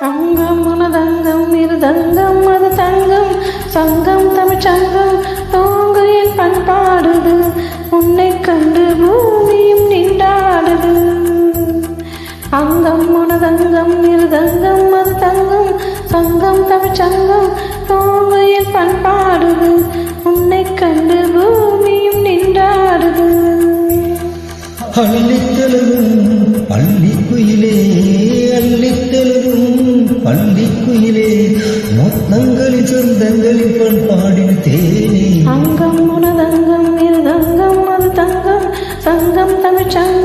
அங்கம் உனதங்கம் இருதங்கம் அது தங்கம் சங்கம் தமிழ்ச்சங்கம் தோங்கு என் பண்பாடுது உன்னை கண்டு பூமியும் நின்றாடுது. அங்கம் உனதங்கம் இருதங்கம் அது தங்கம் சங்கம் தமிழ்ச்சங்கம் தோங்கு என் பண்பாடுது உன்னை கண்டு பூமியும் நின்றாடுது. அள்ளித்தெழுதும் பள்ளிக்குயிலே அள்ளித்தெழுதும் பள்ளிக்குயிலே மொத்தங்களின் சொந்தங்களின் பண்பாடின் தேனே. அங்கம் உனதங்கம் இருதங்கம் அது தங்கம் சங்கம் தமிழ்ச்சங்கம்